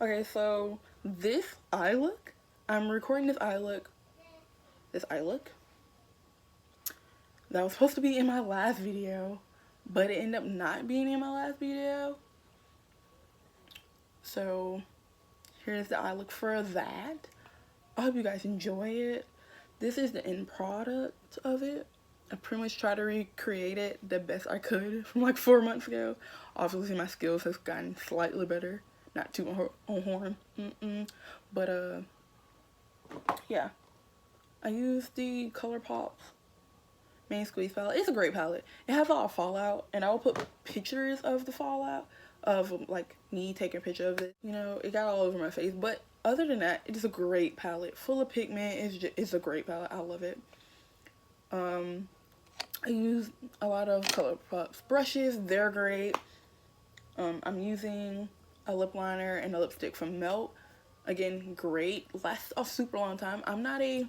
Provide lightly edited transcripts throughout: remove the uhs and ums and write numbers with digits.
Okay, so this eye look, I'm recording this eye look, that was supposed to be in my last video, but it ended up not being in my last video. So here's the eye look for that. I hope you guys enjoy it. This is the end product of it. I pretty much tried to recreate it the best I could from like 4 months ago. Obviously my skills has gotten slightly better. Not too on horn. But yeah. I used the Colourpop Main Squeeze palette. It's a great palette. It has a lot of fallout, and I will put pictures of the fallout of like me taking a picture of it. You know, it got all over my face, but other than that, it is a great palette, full of pigment. It's a great palette. I love it. I use a lot of Colourpop's brushes. They're great. I'm using a lip liner and a lipstick from Melt. Again, great. Lasts a super long time. I'm not a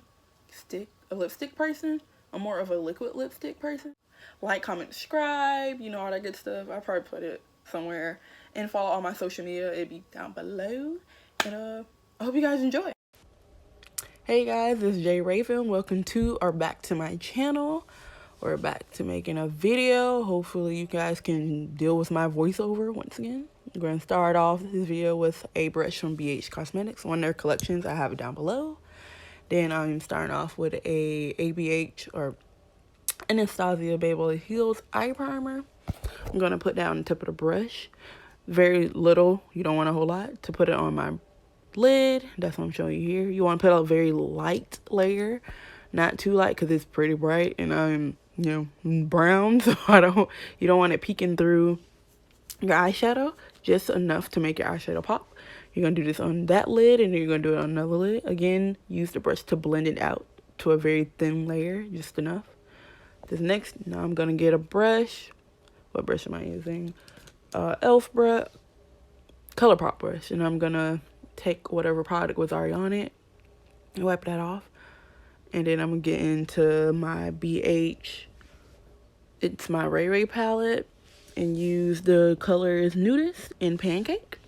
lipstick person. I'm more of a liquid lipstick person. Like, comment, subscribe, you know, all that good stuff. I'll probably put it somewhere. And follow all my social media. It'll be down below. And I hope you guys enjoy. Hey guys, this is Jay Raven. Welcome to or back to my channel. We're back to making a video. Hopefully you guys can deal with my voiceover once again. I'm going to start off this video with a brush from BH Cosmetics. One of their collections, I have it down below. Then I'm starting off with a ABH or Anastasia Beverly Hills eye primer. I'm going to put down the tip of the brush. Very little, you don't want a whole lot, to put it on my lid. That's what I'm showing you here. You want to put a very light layer, not too light because it's pretty bright and I'm, you know, brown, so you don't want it peeking through your eyeshadow, just enough to make your eyeshadow pop. You're going to do this on that lid and then you're going to do it on another lid. Again, use the brush to blend it out to a very thin layer, just enough. This next, now I'm going to get a brush. What brush am I using? E.l.f brush, Colourpop brush, and I'm going to take whatever product was already on it and wipe that off. And then I'm going to get into my BH Itsmyrayeraye palette and use the colors Nudist and Pancake.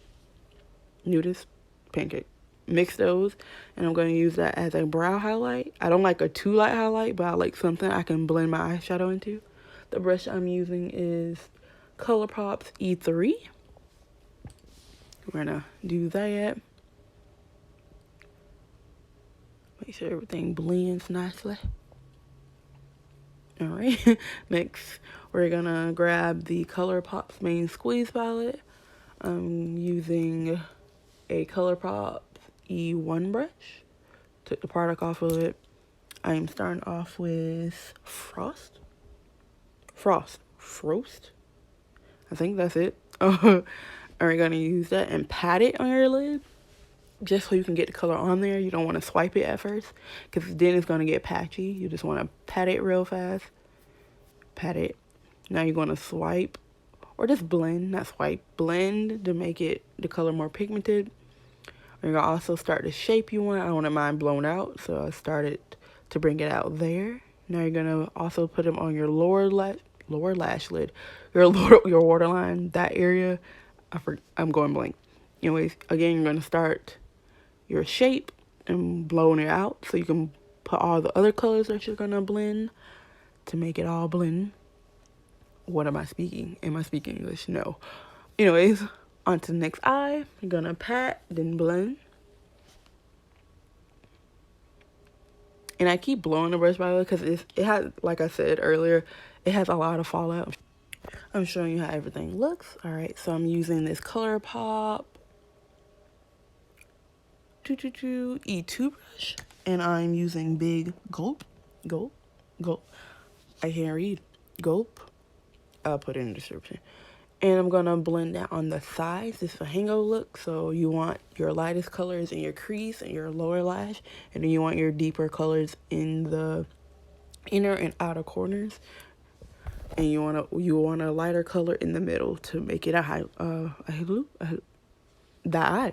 Nudist, Pancake. Mix those, and I'm going to use that as a brow highlight. I don't like a too light highlight, but I like something I can blend my eyeshadow into. The brush I'm using is Colourpop's E3. We're going to do that. Make sure everything blends nicely. Alright, next we're going to grab the Colourpop Main Squeeze palette. I'm using a Colourpop E1 brush. Took the product off of it. I'm starting off with Frose. I think that's it. Are we gonna use that and pat it on your lid, just so you can get the color on there. You don't want to swipe it at first, because then it's gonna get patchy. You just want to pat it real fast. Pat it. Now you're gonna swipe, or just blend, not swipe. Blend to make it the color more pigmented. You're going to also start the shape you want. I don't want mine blown out, so I started to bring it out there. Now you're going to also put them on your lower lash lid, your waterline, that area. I'm going blank. Anyways, again, you're going to start your shape and blowing it out so you can put all the other colors that you're going to blend to make it all blend. What am I speaking? Am I speaking English? No. Anyways, on to the next eye. You're going to pat, then blend. And I keep blowing the brush, by the way, because it has, like I said earlier, it has a lot of fallout. I'm showing you how everything looks. Alright, so I'm using this Colourpop E2 brush. And I'm using big Gulp. I can't read. Gulp. I'll put it in the description. And I'm going to blend that on the sides. This is a hango look. So you want your lightest colors in your crease and your lower lash. And then you want your deeper colors in the inner and outer corners. And you want a lighter color in the middle to make it a eye.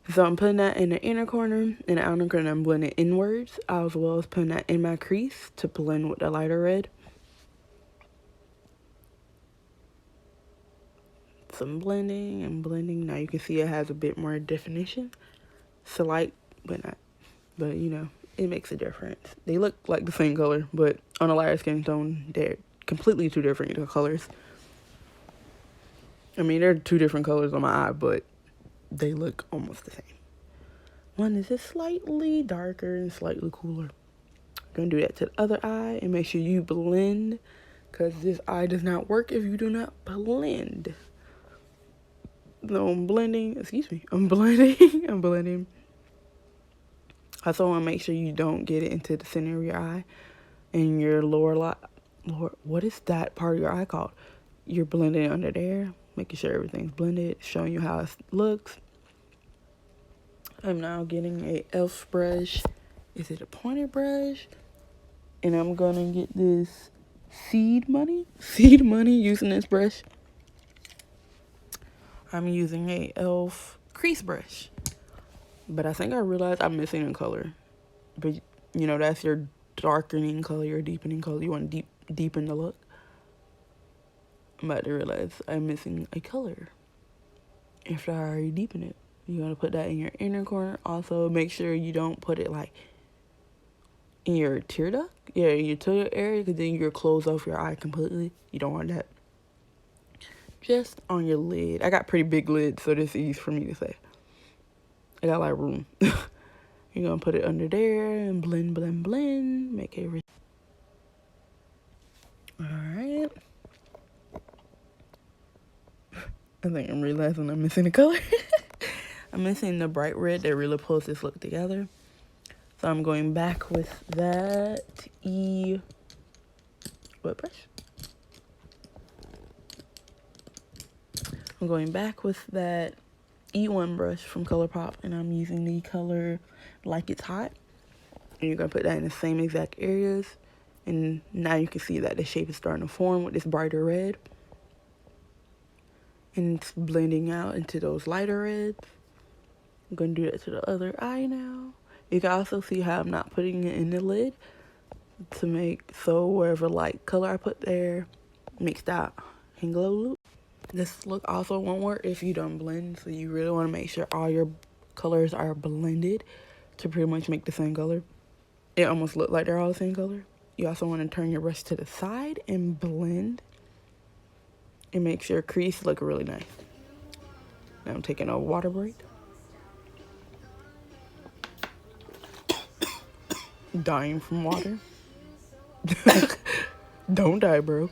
So I'm putting that in the inner corner. In the outer corner, I'm blending inwards. As well as putting that in my crease to blend with the lighter red. some blending and blending. Now you can see it has a bit more definition. Slight, but not. But, you know, it makes a difference. They look like the same color, but on a lighter skin tone, they're completely two different colors. I mean, they're two different colors on my eye, but they look almost the same. One is just slightly darker and slightly cooler. Gonna do that to the other eye and make sure you blend, because this eye does not work if you do not blend. So I'm blending, excuse me, I'm blending, I'm blending. Also want to make sure you don't get it into the center of your eye and your lower, what is that part of your eye called? You're blending under there, making sure everything's blended, showing you how it looks. I'm now getting a E.l.f brush. Is it a pointed brush? And I'm gonna get this seed money using this brush. I'm using a E.l.f crease brush, but I think I realized I'm missing a color. But you know, that's your darkening color, your deepening color. You want to deepen the look. I'm about to realize I'm missing a color after I already deepen it. You want to put that in your inner corner. Also, make sure you don't put it like in your tear duct. Yeah, in your tear area, because then you'll close off your eye completely. You don't want that. Just on your lid. I got pretty big lids, so this is easy for me to say. I got a lot of room. You're going to put it under there and blend, blend, blend. Make everything. Alright. I think I'm realizing I'm missing a color. I'm missing the bright red that really pulls this look together. So I'm going back with that what brush? I'm going back with that E1 brush from Colourpop, and I'm using the color Like It's Hot. And you're going to put that in the same exact areas. And now you can see that the shape is starting to form with this brighter red. And it's blending out into those lighter reds. I'm going to do that to the other eye now. You can also see how I'm not putting it in the lid to make so wherever light color I put there makes that hang glow loop. This look also won't work if you don't blend, so you really want to make sure all your colors are blended to pretty much make the same color. It almost look like they're all the same color. You also want to turn your brush to the side and blend. It makes your crease look really nice. Now I'm taking a water break. Dying from water. Don't die, bro.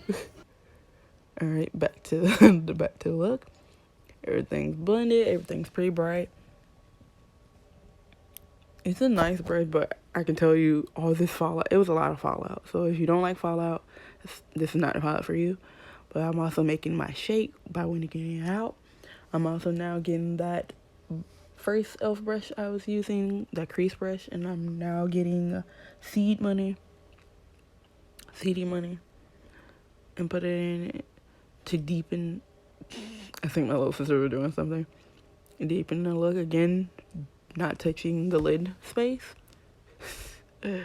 All right, back to the look. Everything's blended. Everything's pretty bright. It's a nice brush, but I can tell you all this fallout. It was a lot of fallout. So if you don't like fallout, this is not the fallout for you. But I'm also making my shape by winning it out. I'm also now getting that first E.l.f brush I was using, that crease brush, and I'm now getting seedy money, and put it in to deepen. I think my little sister was doing something. Deepen the look again, not touching the lid space. And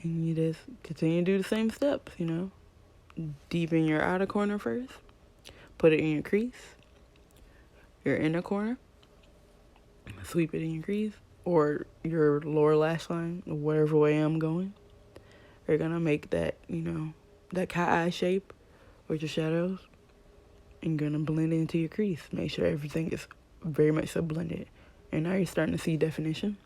you just continue to do the same steps, you know. Deepen your outer corner first. Put it in your crease. Your inner corner. Sweep it in your crease. Or your lower lash line, whatever way I'm going. You're going to make that, you know, that cat eye shape with your shadows. And you're going to blend it into your crease. Make sure everything is very much so blended. And now you're starting to see definition.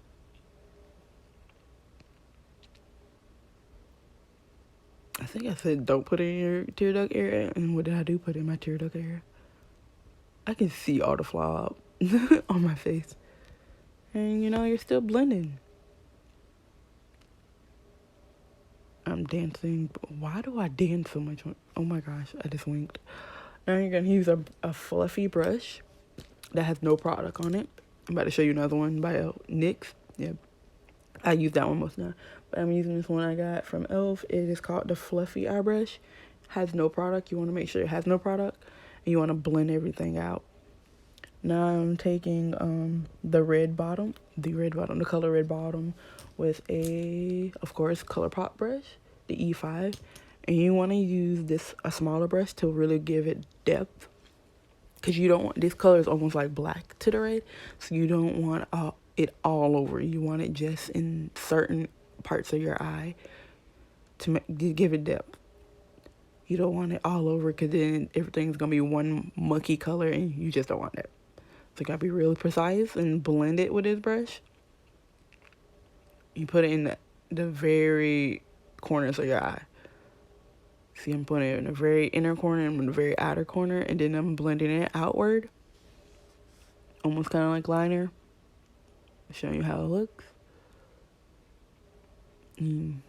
I think I said don't put it in your tear duct area. And what did I do? Put it in my tear duct area. I can see all the fallout on my face. And you know, you're still blending. I'm dancing. Why do I dance so much? Oh my gosh, I just winked. Now you're going to use a fluffy brush that has no product on it. I'm about to show you another one by NYX. Yeah, I use that one most of the time. But I'm using this one I got from E.l.f. It is called the Fluffy Eye Brush. Has no product. You want to make sure it has no product. And you want to blend everything out. Now I'm taking the color red bottom with of course, Colourpop brush, the E5. And you want to use a smaller brush to really give it depth. because you don't want, this color is almost like black to the red, so you don't want it all over. You want it just in certain parts of your eye to give it depth. You don't want it all over, because then everything's gonna be one mucky color, and you just don't want that. So you gotta be really precise and blend it with this brush. You put it in the very corners of your eye. See, I'm putting it in the very inner corner and in the very outer corner, and then I'm blending it outward. Almost kind of like liner. Showing you how it looks. Then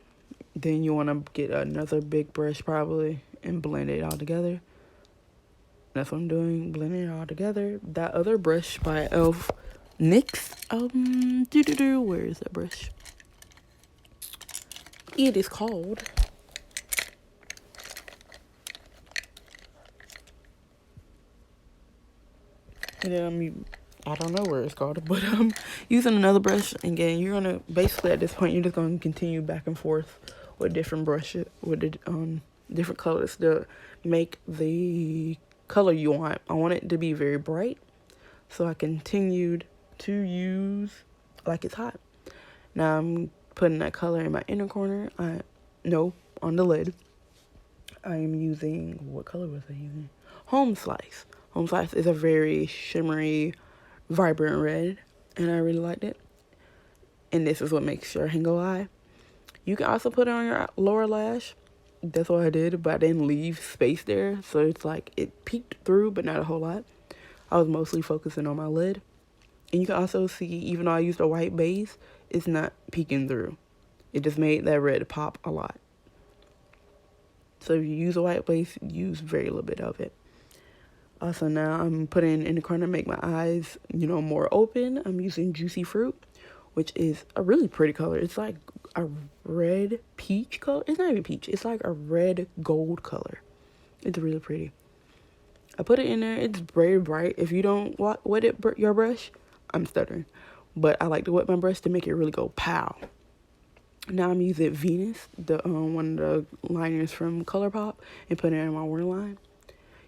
you want to get another big brush probably and blend it all together. That's what I'm doing, blending it all together. That other brush by E.l.f. NYX. Where is that brush? It is called and then I don't know where it's called, but I'm using another brush. And again, you're gonna basically at this point you're just gonna continue back and forth with different brushes, with the different colors to make the color you want. I want it to be very bright, so I continued to use like it's hot. Now I'm putting that color in my inner corner. On the lid. I am using, what color was I using? Home Slice. Home Slice is a very shimmery, vibrant red, and I really liked it. And this is what makes your Hango eye. You can also put it on your lower lash. That's what I did, but I didn't leave space there, so it's like it peeked through, but not a whole lot. I was mostly focusing on my lid. And you can also see, even though I used a white base, it's not peeking through. It just made that red pop a lot. So if you use a white base, use very little bit of it. Also now I'm putting in the corner to make my eyes, more open. I'm using Juicy Fruit, which is a really pretty color. It's like a red peach color. It's not even peach. It's like a red gold color. It's really pretty. I put it in there. It's very bright. If you don't wet your brush, I'm stuttering. But I like to wet my brush to make it really go pow. Now I'm using Venus, the one of the liners from Colourpop, and putting it in my waterline.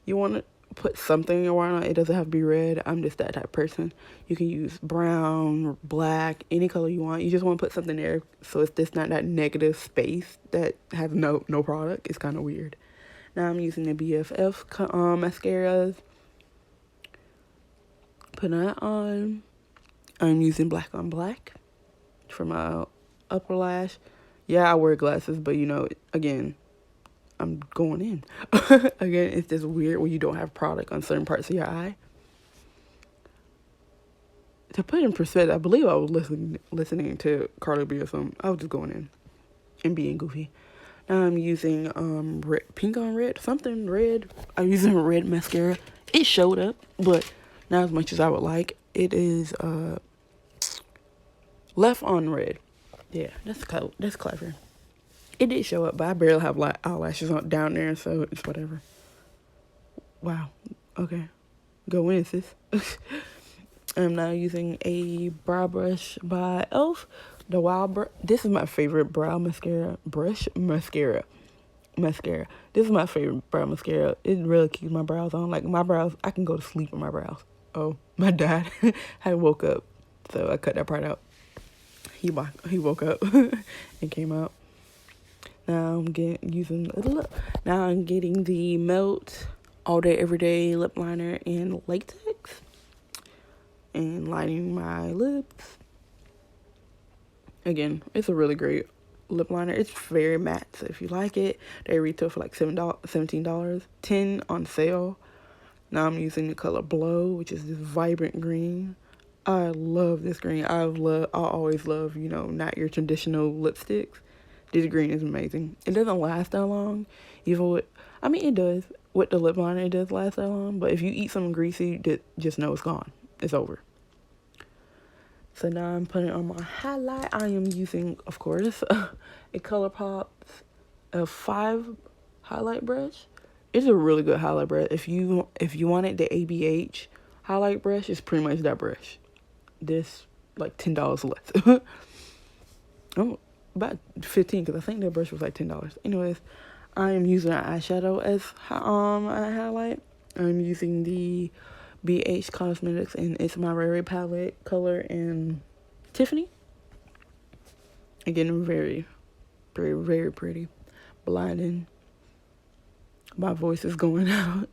You want to put something in your waterline. It doesn't have to be red. I'm just that type of person. You can use brown, black, any color you want. You just want to put something there so it's just not that negative space that has no product. It's kind of weird. Now I'm using the BFF mascaras. Putting that on. I'm using black on black for my upper lash. Yeah, I wear glasses, but again, I'm going in. Again, it's just weird when you don't have product on certain parts of your eye. To put in perspective, I believe I was listening to Cardi B or something. I was just going in and being goofy. Now I'm using pink on red, something red. I'm using red mascara. It showed up, but not as much as I would like. It is left on red. Yeah, that's clever. It did show up, but I barely have eyelashes down there, so it's whatever. Wow. Okay. Go in, sis. I'm now using a brow brush by E.l.f. The Wild Brush. This is my favorite brow mascara. Mascara. This is my favorite brow mascara. It really keeps my brows on. Like, my brows, I can go to sleep with my brows. Oh, my dad had woke up, so I cut that part out. He woke up and came out. Now I'm getting the Melt All Day Everyday lip liner in latex and lining my lips. Again, it's a really great lip liner. It's very matte, so if you like it, they retail for like $17, $10 on sale. Now I'm using the color Blow, which is this vibrant green. I love this green. I always love, not your traditional lipsticks. This green is amazing. It doesn't last that long. It does. With the lip liner, it does last that long. But if you eat something greasy, just know it's gone. It's over. So now I'm putting on my highlight. I am using, of course, a Colourpop E5 highlight brush. It's a really good highlight brush. If you wanted the ABH highlight brush, it's pretty much that brush. This like $10 less. Oh, about $15, because I think that brush was like $10. Anyways, I am using an eyeshadow as a highlight. I'm using the BH Cosmetics and Itsmyrayeraye palette color in Tiffany. Again, very, very, very pretty. Blinding. My voice is going out.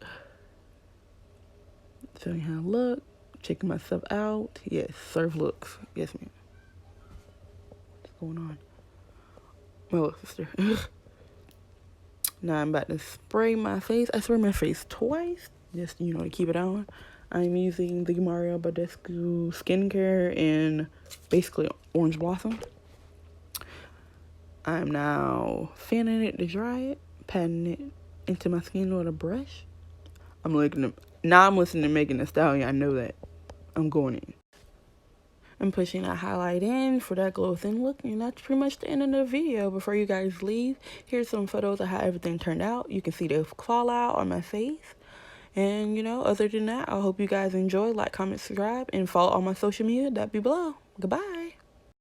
Showing how I look. Checking myself out. Yes, serve looks. Yes, ma'am. What's going on? My little sister. Now I'm about to spray my face. I spray my face twice, just, you know, to keep it on. I'm using the Mario Badescu skincare in basically Orange Blossom. I'm now fanning it to dry it, patting it into my skin with a brush. I'm listening to Megan Thee Stallion. I know that. I'm going in. I'm pushing that highlight in for that glow thin look, and that's pretty much the end of the video. Before you guys leave, here's some photos of how everything turned out. You can see the fallout on my face. And, you know, other than that, I hope you guys enjoy. Like, comment, subscribe, and follow all my social media. That'd be below. Goodbye.